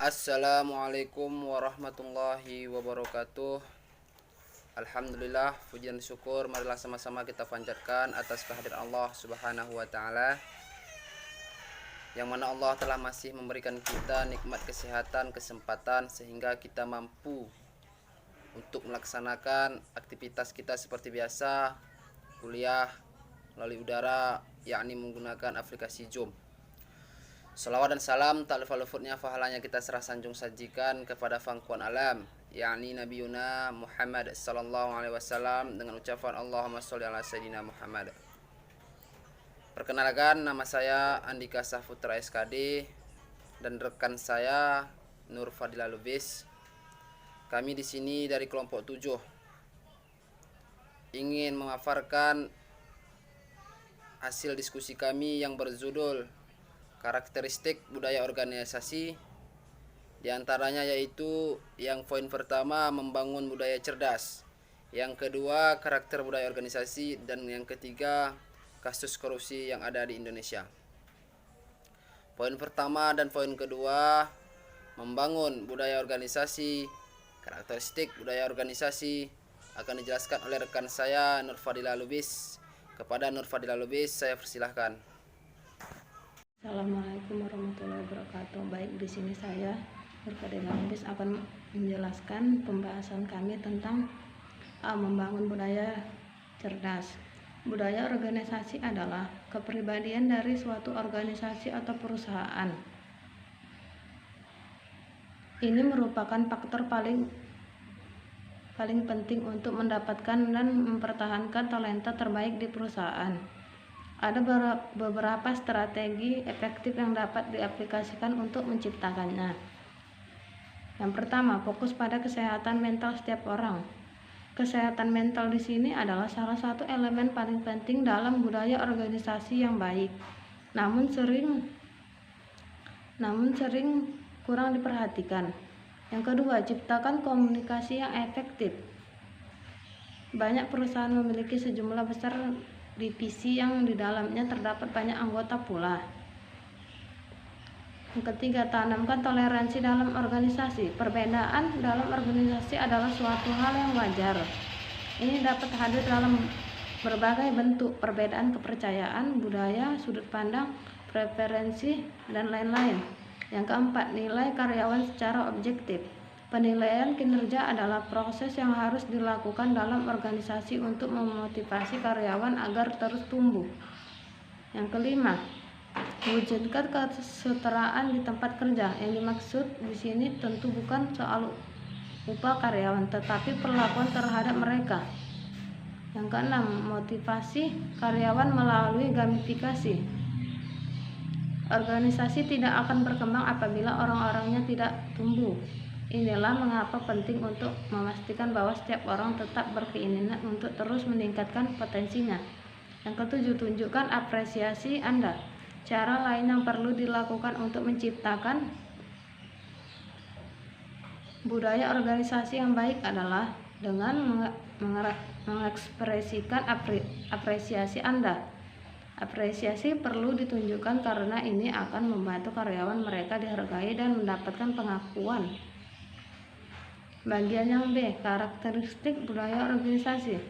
Assalamualaikum warahmatullahi wabarakatuh. Alhamdulillah, puji dan syukur marilah sama-sama kita panjatkan atas kehadiran Allah Subhanahu wa taala, yang mana Allah telah masih memberikan kita nikmat kesehatan, kesempatan sehingga kita mampu untuk melaksanakan aktivitas kita seperti biasa, kuliah melalui udara, yakni menggunakan aplikasi Zoom. Salawat dan salam tak lupa luputnya pahalanya kita serah sanjung sajikan kepada pangkuan alam, yakni Nabi Yuna Muhammad sallallahu alaihi wasallam, dengan ucapan Allahumma sholli ala sayyidina Muhammad. Perkenalkan, nama saya Andika Saputra SKD dan rekan saya Nur Fadila Lubis. Kami di sini dari kelompok 7 ingin memaparkan hasil diskusi kami yang berjudul karakteristik budaya organisasi. Di antaranya yaitu yang poin pertama, membangun budaya cerdas, yang kedua karakter budaya organisasi, dan yang ketiga kasus korupsi yang ada di Indonesia. Poin pertama dan poin kedua, membangun budaya organisasi, karakteristik budaya organisasi, akan dijelaskan oleh rekan saya Nur Fadila Lubis. Kepada Nur Fadila Lubis saya persilahkan. Assalamualaikum warahmatullahi wabarakatuh. Baik, di sini saya Nur Fadila Lubis akan menjelaskan pembahasan kami tentang membangun budaya cerdas. Budaya organisasi adalah kepribadian dari suatu organisasi atau perusahaan. Ini merupakan faktor paling penting untuk mendapatkan dan mempertahankan talenta terbaik di perusahaan. Ada beberapa strategi efektif yang dapat diaplikasikan untuk menciptakannya. Yang pertama, fokus pada kesehatan mental setiap orang. Kesehatan mental di sini adalah salah satu elemen paling penting dalam budaya organisasi yang baik. Namun sering kurang diperhatikan. Yang kedua, ciptakan komunikasi yang efektif. Banyak perusahaan memiliki sejumlah besar divisi yang di dalamnya terdapat banyak anggota pula. Yang ketiga, tanamkan toleransi dalam organisasi. Perbedaan dalam organisasi adalah suatu hal yang wajar. Ini dapat hadir dalam berbagai bentuk: perbedaan kepercayaan, budaya, sudut pandang, preferensi, dan lain-lain. Yang keempat, nilai karyawan secara objektif. Penilaian kinerja adalah proses yang harus dilakukan dalam organisasi untuk memotivasi karyawan agar terus tumbuh. Yang kelima, wujudkan kesetaraan di tempat kerja. Yang dimaksud di sini tentu bukan soal upah karyawan, tetapi perlakuan terhadap mereka. Yang keenam, motivasi karyawan melalui gamifikasi. Organisasi tidak akan berkembang apabila orang-orangnya tidak tumbuh. Inilah mengapa penting untuk memastikan bahwa setiap orang tetap berkeinginan untuk terus meningkatkan potensinya. Yang ketujuh, tunjukkan apresiasi Anda. Cara lain yang perlu dilakukan untuk menciptakan budaya organisasi yang baik adalah dengan mengekspresikan apresiasi Anda. Apresiasi perlu ditunjukkan karena ini akan membantu karyawan mereka dihargai dan mendapatkan pengakuan. Bagian yang B, karakteristik budaya organisasi.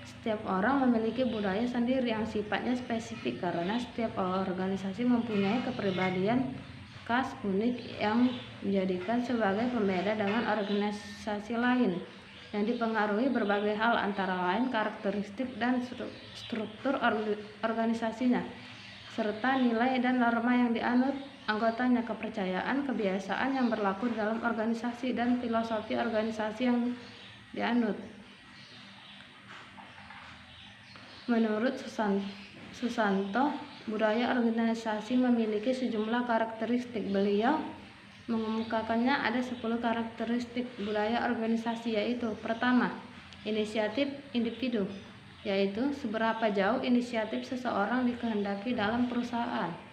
Setiap orang memiliki budaya sendiri yang sifatnya spesifik karena setiap organisasi mempunyai kepribadian khas unik yang menjadikan sebagai pembeda dengan organisasi lain, yang dipengaruhi berbagai hal, antara lain karakteristik dan struktur organisasinya, serta nilai dan norma yang dianut anggotanya, kepercayaan, kebiasaan yang berlaku dalam organisasi, dan filosofi organisasi yang dianut. Menurut Susanto, budaya organisasi memiliki sejumlah karakteristik. Beliau mengemukakannya ada 10 karakteristik budaya organisasi, yaitu: pertama, inisiatif individu, yaitu seberapa jauh inisiatif seseorang dikehendaki dalam perusahaan.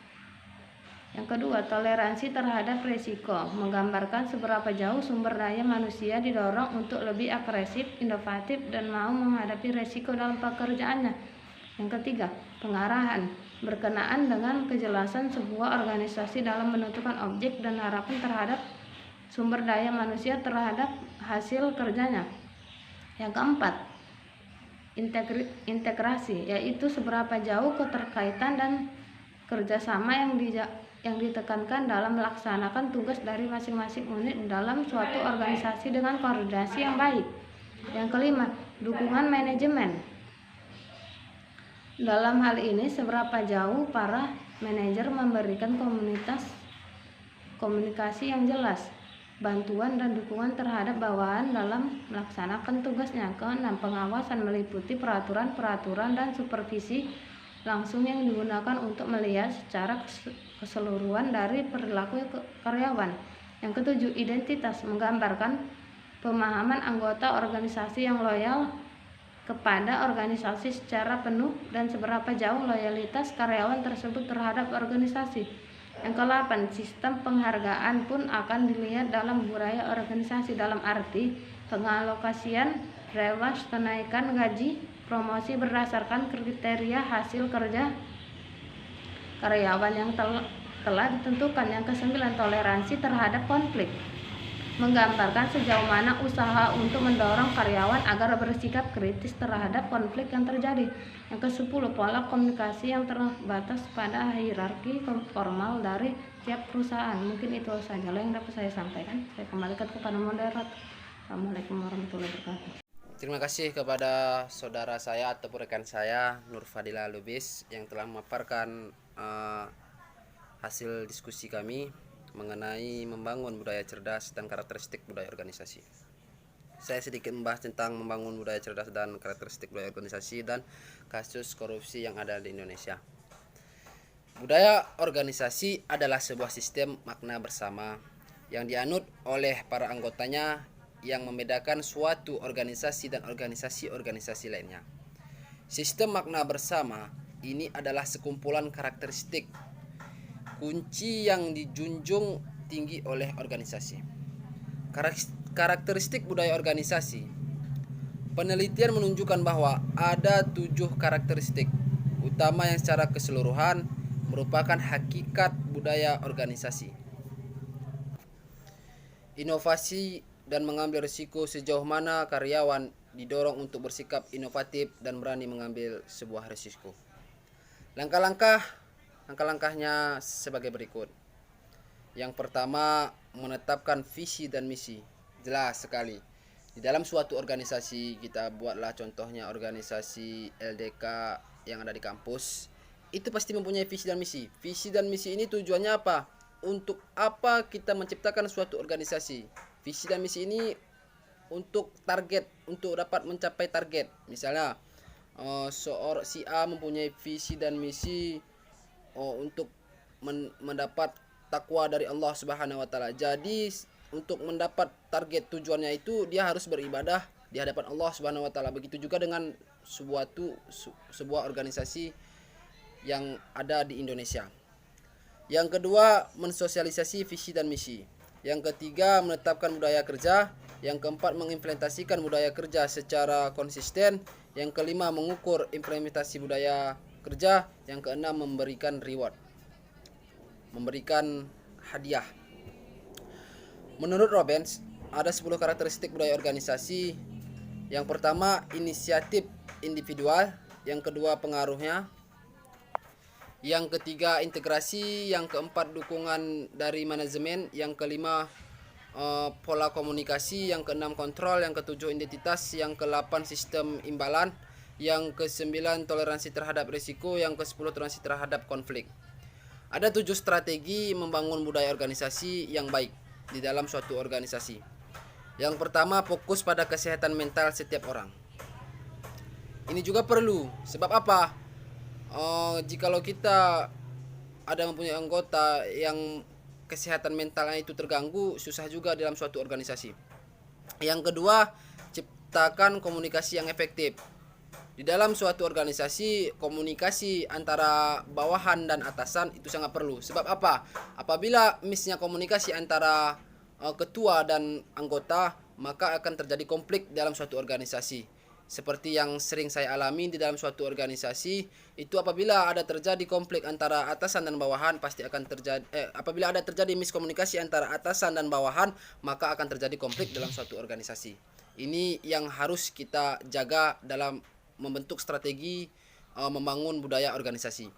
Yang kedua, toleransi terhadap risiko, menggambarkan seberapa jauh sumber daya manusia didorong untuk lebih agresif, inovatif, dan mau menghadapi risiko dalam pekerjaannya. Yang ketiga, pengarahan, berkenaan dengan kejelasan sebuah organisasi dalam menentukan objek dan harapan terhadap sumber daya manusia terhadap hasil kerjanya. Yang keempat, integrasi, yaitu seberapa jauh keterkaitan dan kerjasama yang ditekankan dalam melaksanakan tugas dari masing-masing unit dalam suatu organisasi dengan koordinasi yang baik. Yang kelima, dukungan manajemen. Dalam hal ini, seberapa jauh para manajer memberikan komunikasi yang jelas, bantuan dan dukungan terhadap bawahan dalam melaksanakan tugasnya. Keenam, pengawasan meliputi peraturan-peraturan dan supervisi langsung yang digunakan untuk melihat secara keseluruhan dari perilaku karyawan. Yang ketujuh, identitas, menggambarkan pemahaman anggota organisasi yang loyal kepada organisasi secara penuh dan seberapa jauh loyalitas karyawan tersebut terhadap organisasi. Yang ke-8, sistem penghargaan pun akan dilihat dalam budaya organisasi, dalam arti pengalokasian, rewas, kenaikan gaji, promosi berdasarkan kriteria hasil kerja karyawan yang telah ditentukan. Yang ke-9, toleransi terhadap konflik, menggambarkan sejauh mana usaha untuk mendorong karyawan agar bersikap kritis terhadap konflik yang terjadi. Yang ke-10, pola komunikasi yang terbatas pada hierarki formal dari tiap perusahaan. Mungkin itu saja yang dapat saya sampaikan. Saya kembalikan kepada moderator. Assalamualaikum warahmatullahi wabarakatuh. Terima kasih kepada saudara saya atau rekan saya Nur Fadila Lubis yang telah memaparkan hasil diskusi kami mengenai membangun budaya cerdas dan karakteristik budaya organisasi. Saya sedikit membahas tentang membangun budaya cerdas dan karakteristik budaya organisasi dan kasus korupsi yang ada di Indonesia. Budaya organisasi adalah sebuah sistem makna bersama yang dianut oleh para anggotanya yang membedakan suatu organisasi dan organisasi-organisasi lainnya. Sistem makna bersama ini adalah sekumpulan karakteristik kunci yang dijunjung tinggi oleh organisasi. Karakteristik budaya organisasi. Penelitian menunjukkan bahwa ada 7 karakteristik utama yang secara keseluruhan merupakan hakikat budaya organisasi. Inovasi dan mengambil risiko, sejauh mana karyawan didorong untuk bersikap inovatif dan berani mengambil sebuah risiko. Langkah-langkahnya sebagai berikut. Yang pertama, menetapkan visi dan misi. Jelas sekali. Di dalam suatu organisasi, kita buatlah contohnya organisasi LDK yang ada di kampus, itu pasti mempunyai visi dan misi. Visi dan misi ini tujuannya apa? Untuk apa kita menciptakan suatu organisasi? Visi dan misi ini untuk target, untuk dapat mencapai target. Misalnya si A mempunyai visi dan misi untuk mendapat takwa dari Allah Subhanahu wa taala. Jadi untuk mendapat target tujuannya itu dia harus beribadah di hadapan Allah Subhanahu wa taala. Begitu juga dengan sebuah organisasi yang ada di Indonesia. Yang kedua, mensosialisasi visi dan misi. Yang ketiga, menetapkan budaya kerja. Yang keempat, mengimplementasikan budaya kerja secara konsisten. Yang kelima, mengukur implementasi budaya kerja. Yang keenam, memberikan reward, memberikan hadiah. Menurut Robbins, ada 10 karakteristik budaya organisasi. Yang pertama, inisiatif individual. Yang kedua, pengaruhnya. Yang ketiga, integrasi. Yang keempat, dukungan dari manajemen. Yang kelima, pola komunikasi. Yang keenam, kontrol. Yang ketujuh, identitas. Yang ke-8, sistem imbalan. Yang ke-9, toleransi terhadap risiko. Yang ke-10, toleransi terhadap konflik. Ada 7 strategi membangun budaya organisasi yang baik di dalam suatu organisasi. Yang pertama, fokus pada kesehatan mental setiap orang. Ini juga perlu. Sebab apa? Jikalau kita ada mempunyai anggota yang kesehatan mentalnya itu terganggu, susah juga dalam suatu organisasi. Yang kedua, ciptakan komunikasi yang efektif. Di dalam suatu organisasi, komunikasi antara bawahan dan atasan itu sangat perlu. Sebab apa? Apabila misalnya komunikasi antara ketua dan anggota, maka akan terjadi konflik dalam suatu organisasi. seperti yang sering saya alami di dalam suatu organisasi, itu apabila ada terjadi konflik antara atasan dan bawahan pasti akan terjadi apabila ada terjadi miskomunikasi antara atasan dan bawahan, maka akan terjadi konflik dalam suatu organisasi. Ini yang harus kita jaga dalam membentuk strategi membangun budaya organisasi.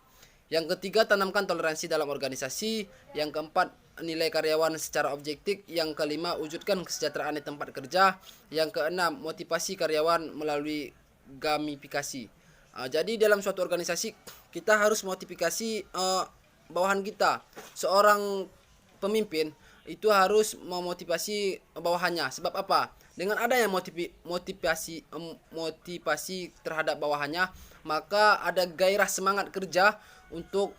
Yang ketiga, tanamkan toleransi dalam organisasi. Yang keempat, nilai karyawan secara objektif. Yang kelima, wujudkan kesejahteraan di tempat kerja. Yang keenam, motivasi karyawan melalui gamifikasi. Jadi dalam suatu organisasi kita harus motivasi bawahan kita. Seorang pemimpin itu harus memotivasi bawahannya. Sebab apa? Dengan adanya motivasi terhadap bawahannya, maka ada gairah semangat kerja untuk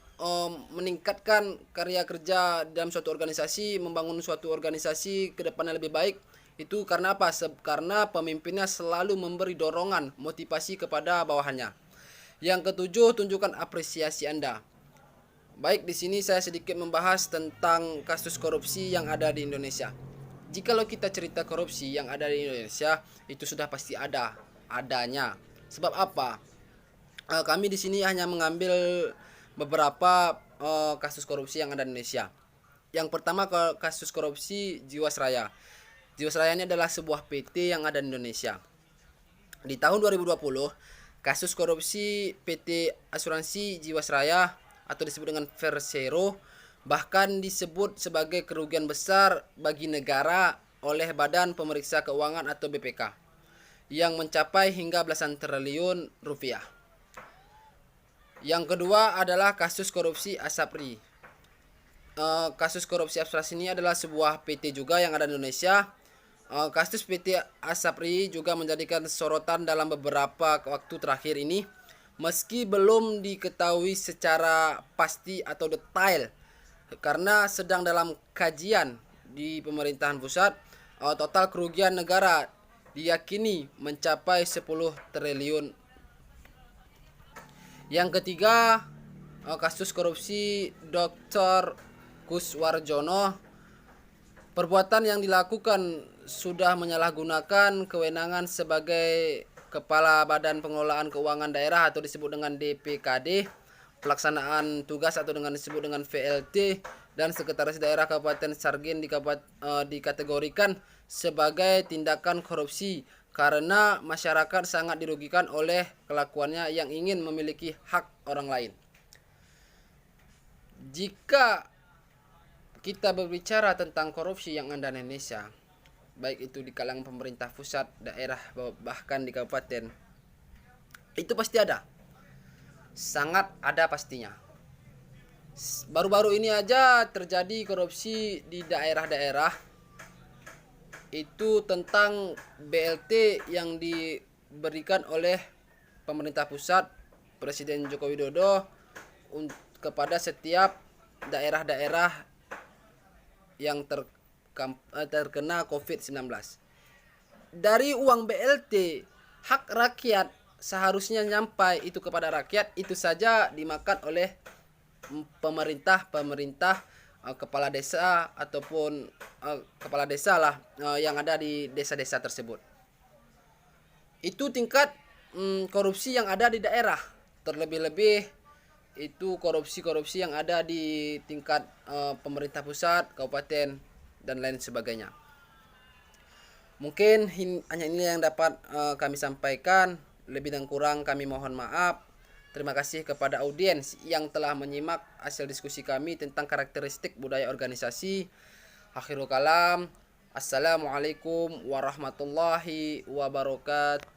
meningkatkan karya kerja dalam suatu organisasi, membangun suatu organisasi ke depannya lebih baik. Itu karena apa? Karena pemimpinnya selalu memberi dorongan, motivasi kepada bawahannya. Yang ketujuh, tunjukkan apresiasi Anda. Baik, di sini saya sedikit membahas tentang kasus korupsi yang ada di Indonesia. Jikalau kita cerita korupsi yang ada di Indonesia, itu sudah pasti adanya. Sebab apa? Kami di sini hanya mengambil beberapa kasus korupsi yang ada di Indonesia. Yang pertama, kasus korupsi Jiwasraya. Jiwasraya ini adalah sebuah PT yang ada di Indonesia. Di tahun 2020, kasus korupsi PT Asuransi Jiwasraya atau disebut dengan Persero bahkan disebut sebagai kerugian besar bagi negara oleh Badan Pemeriksa Keuangan atau BPK yang mencapai hingga belasan triliun rupiah. Yang kedua adalah kasus korupsi Asapri. Kasus korupsi Asapri ini adalah sebuah PT juga yang ada di Indonesia. Kasus PT Asapri juga menjadikan sorotan dalam beberapa waktu terakhir ini. Meski belum diketahui secara pasti atau detail karena sedang dalam kajian di pemerintahan pusat, total kerugian negara diyakini mencapai 10 triliun. Yang ketiga, kasus korupsi Dr. Kuswarjono. Perbuatan yang dilakukan sudah menyalahgunakan kewenangan sebagai Kepala Badan Pengelolaan Keuangan Daerah atau disebut dengan DPKD, pelaksanaan tugas atau disebut dengan VLT, dan Sekretaris Daerah Kabupaten Sragen dikategorikan sebagai tindakan korupsi karena masyarakat sangat dirugikan oleh kelakuannya yang ingin memiliki hak orang lain. Jika kita berbicara tentang korupsi yang ada di Indonesia, baik itu di kalangan pemerintah pusat, daerah, bahkan di kabupaten, itu pasti ada. Sangat ada pastinya. Baru-baru ini aja terjadi korupsi di daerah-daerah. Itu tentang BLT yang diberikan oleh pemerintah pusat, Presiden Joko Widodo, kepada setiap daerah-daerah yang terkena COVID-19. Dari uang BLT, hak rakyat seharusnya nyampai itu kepada rakyat, itu saja dimakan oleh pemerintah, kepala desa ataupun kepala desa lah yang ada di desa-desa tersebut. Itu tingkat korupsi yang ada di daerah. Terlebih-lebih itu korupsi-korupsi yang ada di tingkat pemerintah pusat, kabupaten, dan lain sebagainya. Mungkin hanya ini yang dapat kami sampaikan. Lebih dan kurang kami mohon maaf. Terima kasih kepada audiens yang telah menyimak hasil diskusi kami tentang karakteristik budaya organisasi. Akhirul kalam. Assalamualaikum warahmatullahi wabarakatuh.